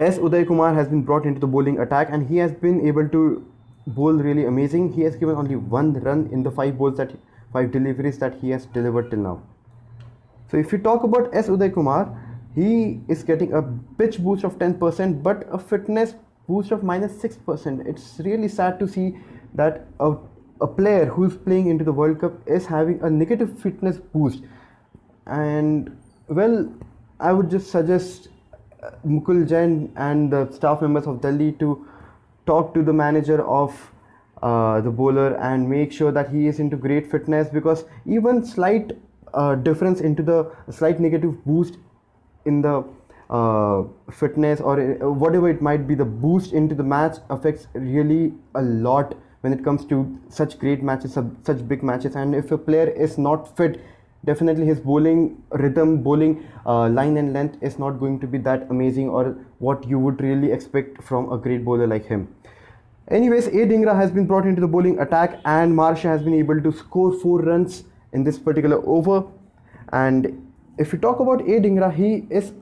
S Uday Kumar has been brought into the bowling attack, and he has been able to bowl really amazing. He has given only 1 run in the 5 deliveries that he has delivered till now. So if you talk about S Uday Kumar, he is getting a pitch boost of 10% but a fitness boost of -6%. It's really sad to see that a player who's playing into the World Cup is having a negative fitness boost. And well, I would just suggest Mukul Jain and the staff members of Delhi to talk to the manager of the bowler and make sure that he is into great fitness, because even slight difference into the slight negative boost in the fitness or whatever it might be, the boost into the match affects really a lot when it comes to such great matches, such big matches. And if a player is not fit, definitely his bowling rhythm, bowling line and length is not going to be that amazing or what you would really expect from a great bowler like him. Anyways, A Dhingra has been brought into the bowling attack, and Maharashtra has been able to score 4 runs in this particular over. And if you talk about A Dhingra, he is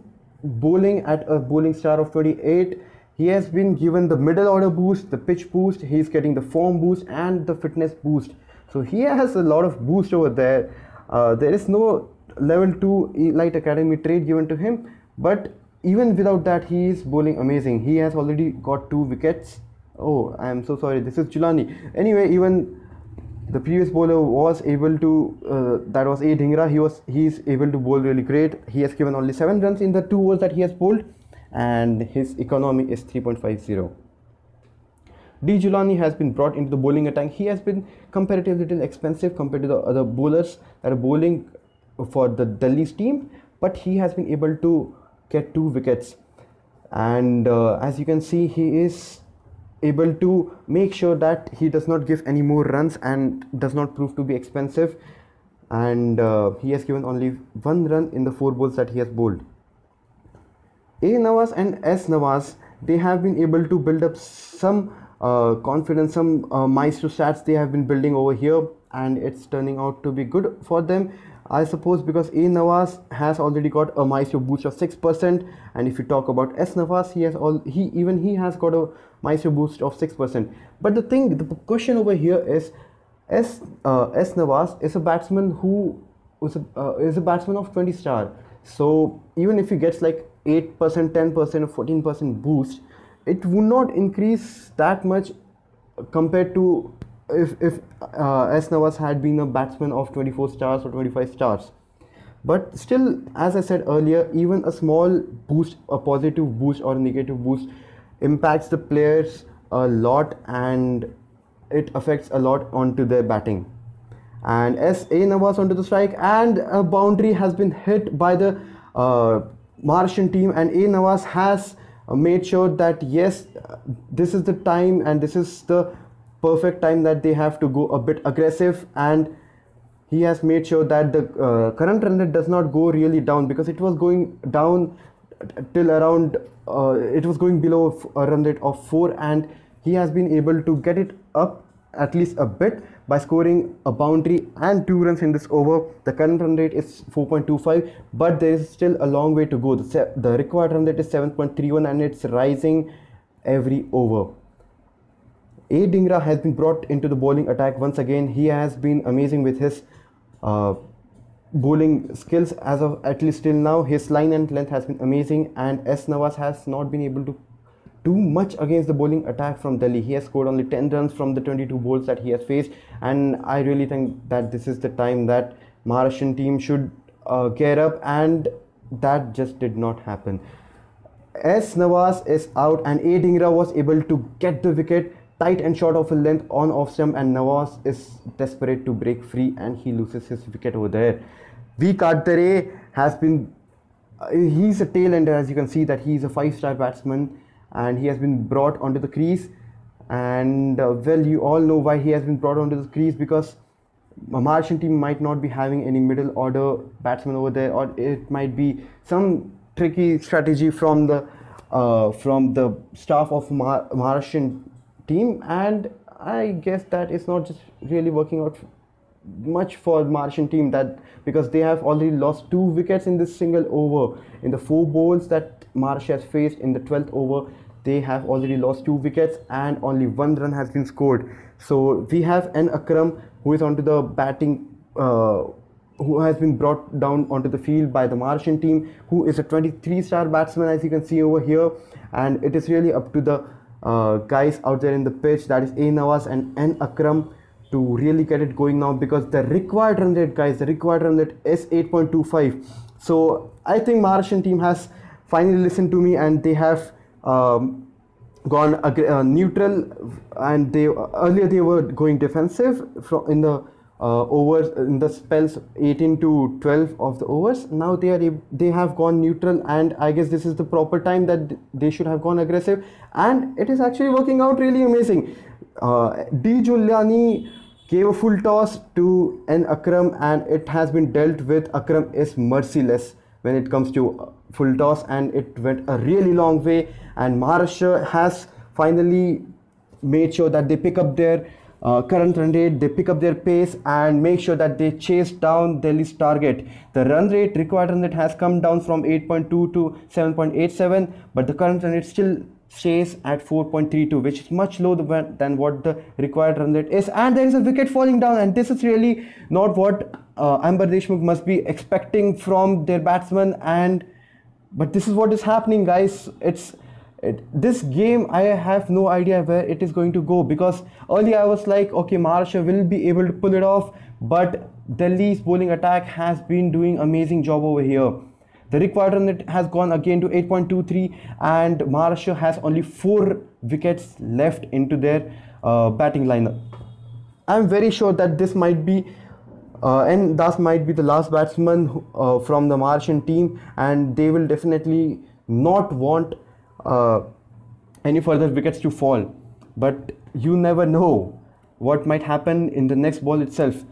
bowling at a bowling star of 28. He has been given the middle order boost, the pitch boost, he is getting the form boost and the fitness boost. So he has a lot of boost over there. There is no level 2 Elite Academy trade given to him, but even without that, he is bowling amazing. He has already got 2 wickets. Oh, I am so sorry, this is Julani. Anyway, even the previous bowler was able to, that was A Dhingra, he is able to bowl really great. He has given only 7 runs in the 2 overs that he has bowled, and his economy is 3.50. D Julani has been brought into the bowling attack. He has been comparatively little expensive compared to the other bowlers that are bowling for the Delhi's team, but he has been able to get 2 wickets. And as you can see, he is able to make sure that he does not give any more runs and does not prove to be expensive. And he has given only 1 run in the 4 balls that he has bowled. A Nawaz and S Nawaz, they have been able to build up some confidence, some maestro stats they have been building over here, and it's turning out to be good for them, I suppose, because A Nawaz has already got a maestro boost of 6%, and if you talk about S Nawaz, he has got a maestro boost of 6%. But the question over here is, S Nawaz is a batsman who is a batsman of 20 star. So even if he gets like 8%, 10% or 14% boost, it would not increase that much compared to if S Nawaz had been a batsman of 24 stars or 25 stars. But still, as I said earlier, even a small boost, a positive boost or a negative boost, impacts the players a lot, and it affects a lot onto their batting. And as A Nawaz onto the strike, and a boundary has been hit by the Maharashtrian team, and A Nawaz has made sure that yes, this is the time and this is the perfect time that they have to go a bit aggressive, and he has made sure that the current run rate does not go really down, because it was going down till around it was going below a run rate of 4, and he has been able to get it up at least a bit by scoring a boundary and 2 runs in this over. The current run rate is 4.25, but there is still a long way to go. The required run rate is 7.31, and it's rising every over. A Dhingra has been brought into the bowling attack once again. He has been amazing with his bowling skills as of at least till now. His line and length has been amazing, and S Nawaz has not been able to do much against the bowling attack from Delhi. He has scored only 10 runs from the 22 balls that he has faced, and I really think that this is the time that Maharashtrian team should gear up, and that just did not happen. S. Nawaz is out and A. Dhingra was able to get the wicket tight and short of a length on off stump, and Nawaz is desperate to break free and he loses his wicket over there. V. Kadare has been he's a tail ender, as you can see that he's a 5-star batsman and he has been brought onto the crease. And well, you all know why he has been brought onto the crease, because Maharashtra team might not be having any middle order batsman over there, or it might be some tricky strategy from the staff of Maharashtrian team, and I guess that is not just really working out much for Maharashtrian team, that because they have already lost 2 wickets in this single over. In the 4 balls that Maharashtra has faced in the 12th over, they have already lost 2 wickets and only 1 run has been scored. So we have N. Akram, who is onto the batting, who has been brought down onto the field by the Maharashtrian team, who is a 23-star batsman, as you can see over here. And it is really up to the guys out there in the pitch, that is A. Nawaz and N. Akram, to really get it going now, because the required run rate, guys, the required run rate is 8.25. So I think Maharashtrian team has finally listened to me, and they have gone neutral, and they earlier they were going defensive in the overs, in the spells 18 to 12 of the overs. Now they have gone neutral, and I guess this is the proper time that they should have gone aggressive, and it is actually working out really amazing. D. Juliani gave a full toss to N. Akram, and it has been dealt with. Akram is merciless when it comes to full toss, and it went a really long way, and Maharashtra has finally made sure that they pick up their current run rate, they pick up their pace and make sure that they chase down Delhi's target. The required run rate has come down from 8.2 to 7.87, but the current run rate still stays at 4.32, which is much lower than what the required run rate is, and there is a wicket falling down, and this is really not what Amber Deshmukh must be expecting from their batsmen, but this is what is happening, guys. This game, I have no idea where it is going to go, because earlier I was like, okay, Maharashtra will be able to pull it off, but Delhi's bowling attack has been doing amazing job over here. The required run rate has gone again to 8.23, and Maharashtra has only 4 wickets left into their batting lineup. I'm very sure that this might be and thus might be the last batsman from the Maharashtrian team, and they will definitely not want any further wickets to fall. But you never know what might happen in the next ball itself.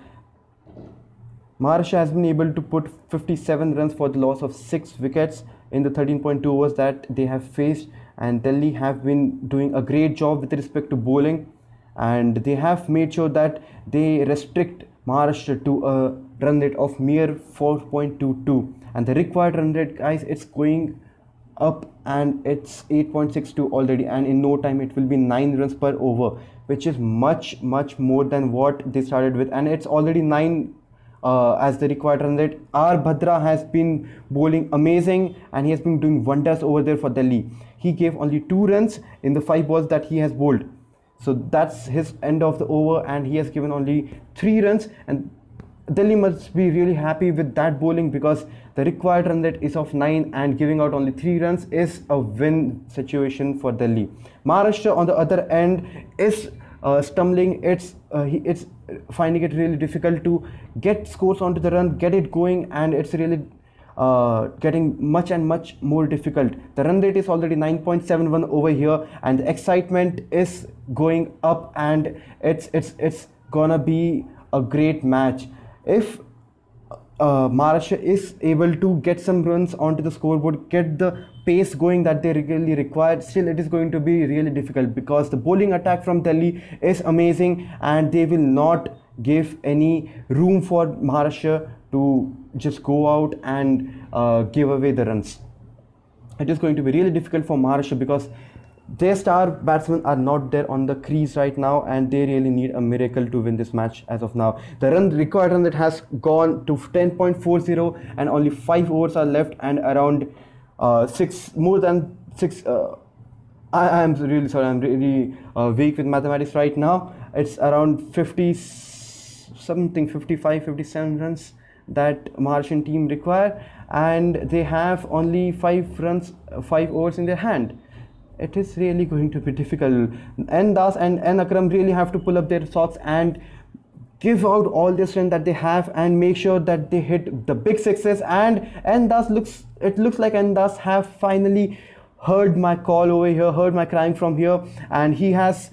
Maharashtra has been able to put 57 runs for the loss of 6 wickets in the 13.2 overs that they have faced, and Delhi have been doing a great job with respect to bowling, and they have made sure that they restrict Maharashtra to a run rate of mere 4.22, and the required run rate, guys, it's going up, and it's 8.62 already, and in no time it will be 9 runs per over, which is much more than what they started with, and it's already 9 as the required run rate. R. Bhadra has been bowling amazing, and he has been doing wonders over there for Delhi. He gave only 2 runs in the 5 balls that he has bowled, so that's his end of the over, and he has given only 3 runs, and Delhi must be really happy with that bowling, because the required run rate is of 9, and giving out only 3 runs is a win situation for Delhi. Maharashtra on the other end is stumbling. It's finding it really difficult to get scores onto the run, get it going, and it's really getting much more difficult. The run rate is already 9.71 over here, and the excitement is going up, and it's gonna be a great match. If Maharashtra is able to get some runs onto the scoreboard, get the pace going that they really require, still it is going to be really difficult, because the bowling attack from Delhi is amazing, and they will not give any room for Maharashtra to just go out and give away the runs. It is going to be really difficult for Maharashtra, because their star batsmen are not there on the crease right now, and they really need a miracle to win this match as of now. The required run that has gone to 10.40, and only 5 overs are left, and around more than 6 I am really sorry, I'm really weak with mathematics right now. It's around 50 something, 55 57 runs that Maharashtrian team require, and they have only 5 overs in their hand. It is really going to be difficult. N Das and N Akram really have to pull up their socks and give out all the strength that they have and make sure that they hit the big sixes. And it looks like N Das have finally heard my call over here, heard my crying from here, and he has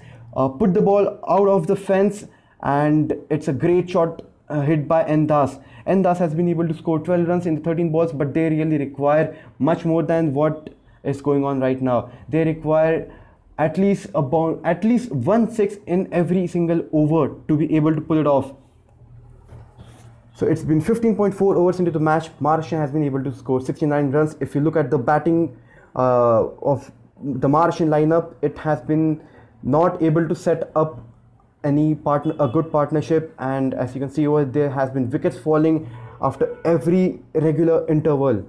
put the ball out of the fence, and it's a great shot hit by N Das. N Das has been able to score 12 runs in the 13 balls, but they really require much more than what is going on right now. They require at least 1 6 in every single over to be able to pull it off. So it's been 15.4 overs into the match. Maharashtra has been able to score 69 runs. If you look at the batting of the Maharashtrian lineup, it has been not able to set up a good partnership, and as you can see over there has been wickets falling after every regular interval.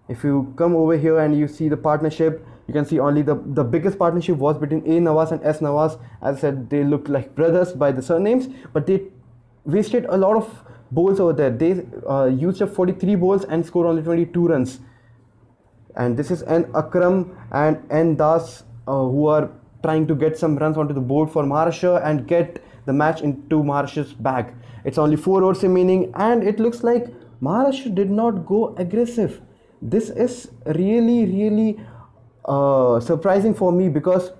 If you come over here and you see the partnership, you can see only the biggest partnership was between A Nawaz and S Nawaz. As I said, they looked like brothers by the surnames, but they wasted a lot of bowls over there. They used up 43 bowls and scored only 22 runs. And this is N Akram and N Das who are trying to get some runs onto the board for Maharashtra and get the match into Maharashtra's bag. It's only 4 overs remaining, and it looks like Maharashtra did not go aggressive. This is really surprising for me, because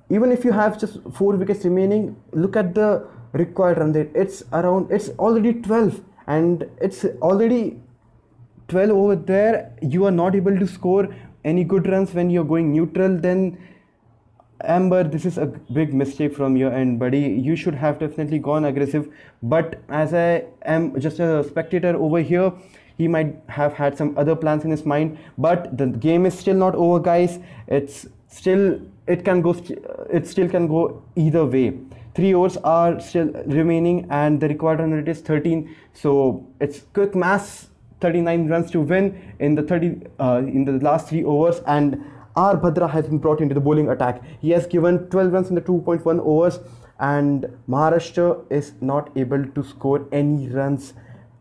even if you have just 4 wickets remaining, look at the required run rate. It's already 12, and it's already 12 over there. You are not able to score any good runs when you're going neutral. Then Amber, this is a big mistake from your end, buddy. You should have definitely gone aggressive, but as I am just a spectator over here, he might have had some other plans in his mind. But the game is still not over, guys. It still can go either way. 3 overs are still remaining, and the required run rate is 13. So it's quick mass, 39 runs to win in the last 3 overs. And R Bhadra has been brought into the bowling attack. He has given 12 runs in the 2.1 overs, and Maharashtra is not able to score any runs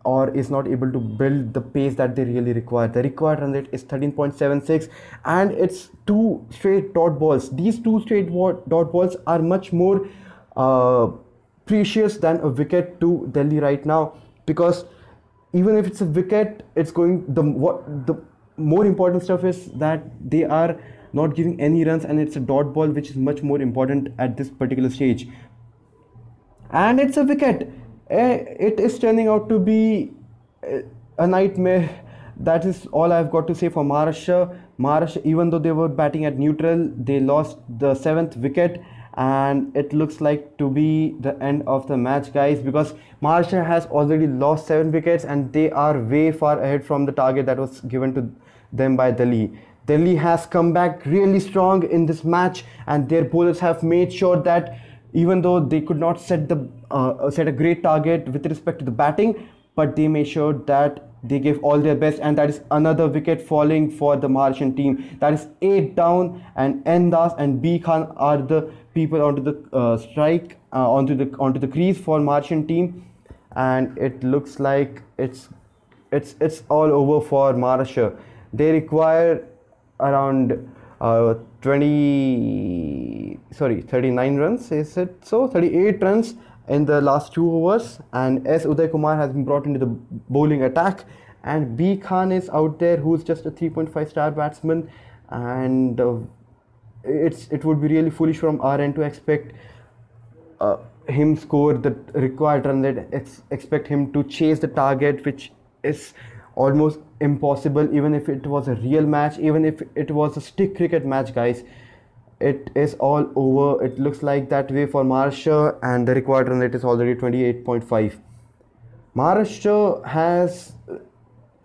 or is not able to build the pace that they really require. The required run rate is 13.76, and it's 2 straight dot balls. These 2 straight dot balls are much more precious than a wicket to Delhi right now, because even if it's a wicket, the more important stuff is that they are not giving any runs, and it's a dot ball, which is much more important at this particular stage. And it's a wicket. It is turning out to be a nightmare. That is all I've got to say for Maharashtra, even though they were batting at neutral, they lost the 7th wicket, and it looks like to be the end of the match, guys, because Maharashtra has already lost 7 wickets, and they are way far ahead from the target that was given to them by Delhi. Delhi has come back really strong in this match, and their bowlers have made sure that even though they could not set a great target with respect to the batting, but they made sure that they gave all their best, and that is another wicket falling for the Maharashtrian team. That is 8 down, and N Das and B Khan are the people onto the strike, onto the crease for Maharashtrian team, and it looks like it's all over for Maharashtra. They require around 39 runs, is it so? 38 runs in the last 2 overs, and S Uday Kumar has been brought into the bowling attack, and B Khan is out there, who's just a 3.5 star batsman, and it would be really foolish from our end to expect him score the required run rate, expect him to chase the target, which is almost impossible. Even if it was a real match, even if it was a stick cricket match, guys, it is all over. It looks like that way for Maharashtra, and the required run rate is already 28.5. Maharashtra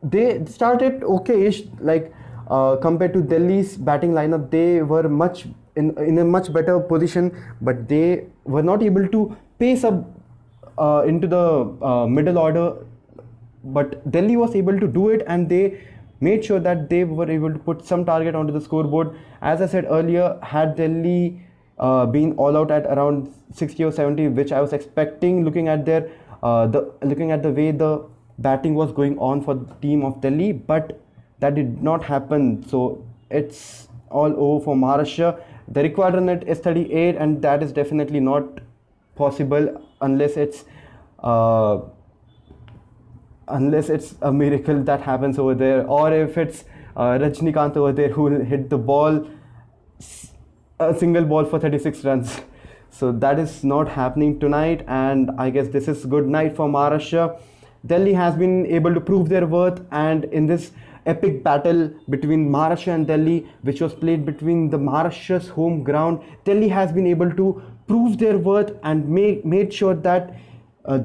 they started okay-ish, like compared to Delhi's batting lineup. They were in a much better position, but they were not able to pace up into the middle order. But Delhi was able to do it, and they made sure that they were able to put some target onto the scoreboard. As I said earlier, had Delhi been all out at around 60 or 70, which I was expecting, looking at the way the batting was going on for the team of Delhi, but that did not happen. So it's all over for Maharashtra. The required run rate is 38, and that is definitely not possible uh, unless it's a miracle that happens over there, or if it's Rajnikant over there who will hit the ball, a single ball for 36 runs. So that is not happening tonight, and I guess this is good night for Maharashtra. Delhi has been able to prove their worth, and in this epic battle between Maharashtra and Delhi, which was played between the Maharashtra's home ground, Delhi has been able to prove their worth and made sure that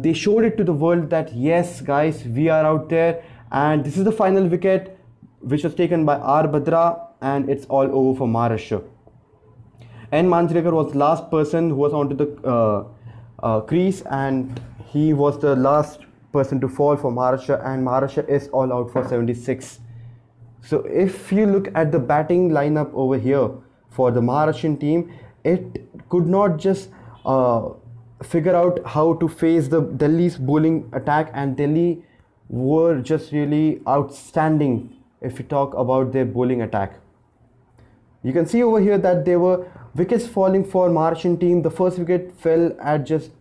they showed it to the world that yes guys, we are out there. And this is the final wicket, which was taken by R Badra, and it's all over for Maharashtra. N Manjrekar was the last person who was onto the crease, and he was the last person to fall for Maharashtra, and Maharashtra is all out for 76. So if you look at the batting lineup over here for the Maharashtrian team, it could not just figure out how to face the Delhi's bowling attack, and Delhi were just really outstanding if we talk about their bowling attack. You can see over here that there were wickets falling for Maharashtrian team. The first wicket fell at just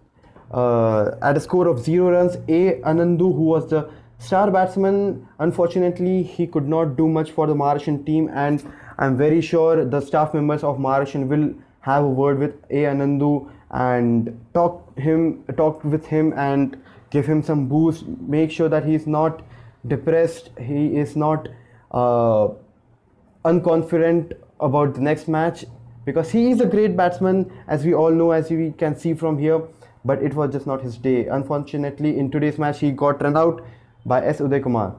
at a score of 0 runs. A. Anandu, who was the star batsman, unfortunately he could not do much for the Maharashtrian team, and I'm very sure the staff members of Maharashtrian will have a word with A. Anandu and talk with him and give him some boost, make sure that he is not depressed, he is not unconfident about the next match, because he is a great batsman, as we all know, as we can see from here, but it was just not his day. Unfortunately, in today's match he got run out by S. Uday Kumar.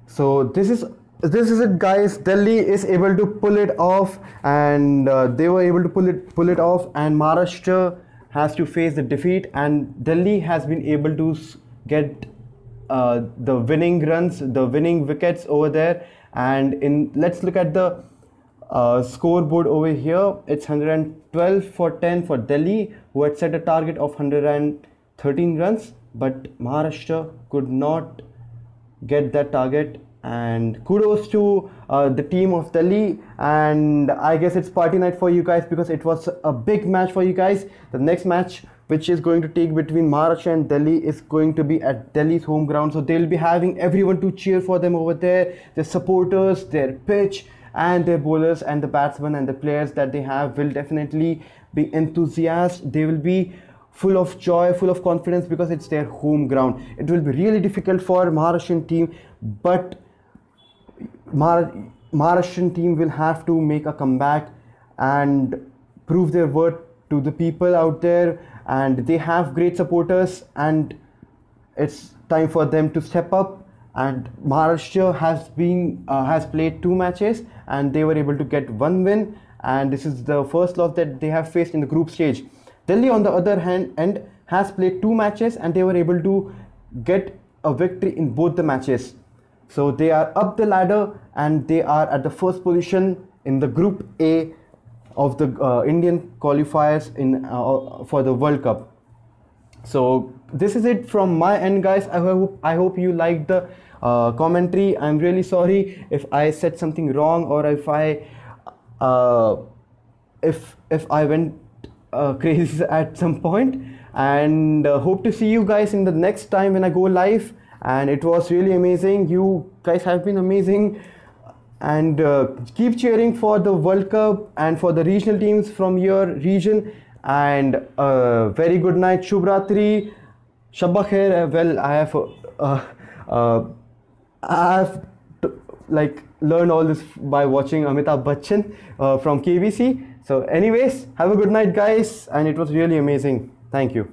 So this is it guys. Delhi is able to pull it off, and they were able to pull it off, and Maharashtra has to face the defeat, and Delhi has been able to get the winning runs, the winning wickets over there. And let's look at the scoreboard over here. It's 112 for 10 for Delhi, who had set a target of 113 runs, but Maharashtra could not get that target. And kudos to the team of Delhi, and I guess it's party night for you guys, because it was a big match for you guys. The next match, which is going to take between Maharashtra and Delhi, is going to be at Delhi's home ground, so they'll be having everyone to cheer for them over there, their supporters, their pitch, and their bowlers and the batsmen and the players that they have will definitely be enthusiastic. They will be full of joy, full of confidence, because it's their home ground. It will be really difficult for Maharashtrian team, but Maharashtrian team will have to make a comeback and prove their worth to the people out there, and they have great supporters, and it's time for them to step up. And Maharashtra has played 2 matches, and they were able to get 1 win, and this is the first loss that they have faced in the group stage. Delhi, on the other hand, has played 2 matches, and they were able to get a victory in both the matches. So they are up the ladder, and they are at the first position in the Group A of the Indian qualifiers for the World Cup. So this is it from my end, guys. I hope you liked the commentary. I'm really sorry if I said something wrong, or if I went crazy at some point. And hope to see you guys in the next time when I go live. And it was really amazing. You guys have been amazing, and keep cheering for the World Cup and for the regional teams from your region. And very good night, Shubh Ratri, Shabba Khair. Well, I have learned all this by watching Amitabh Bachchan from KBC. So anyways, have a good night guys, and it was really amazing. Thank you.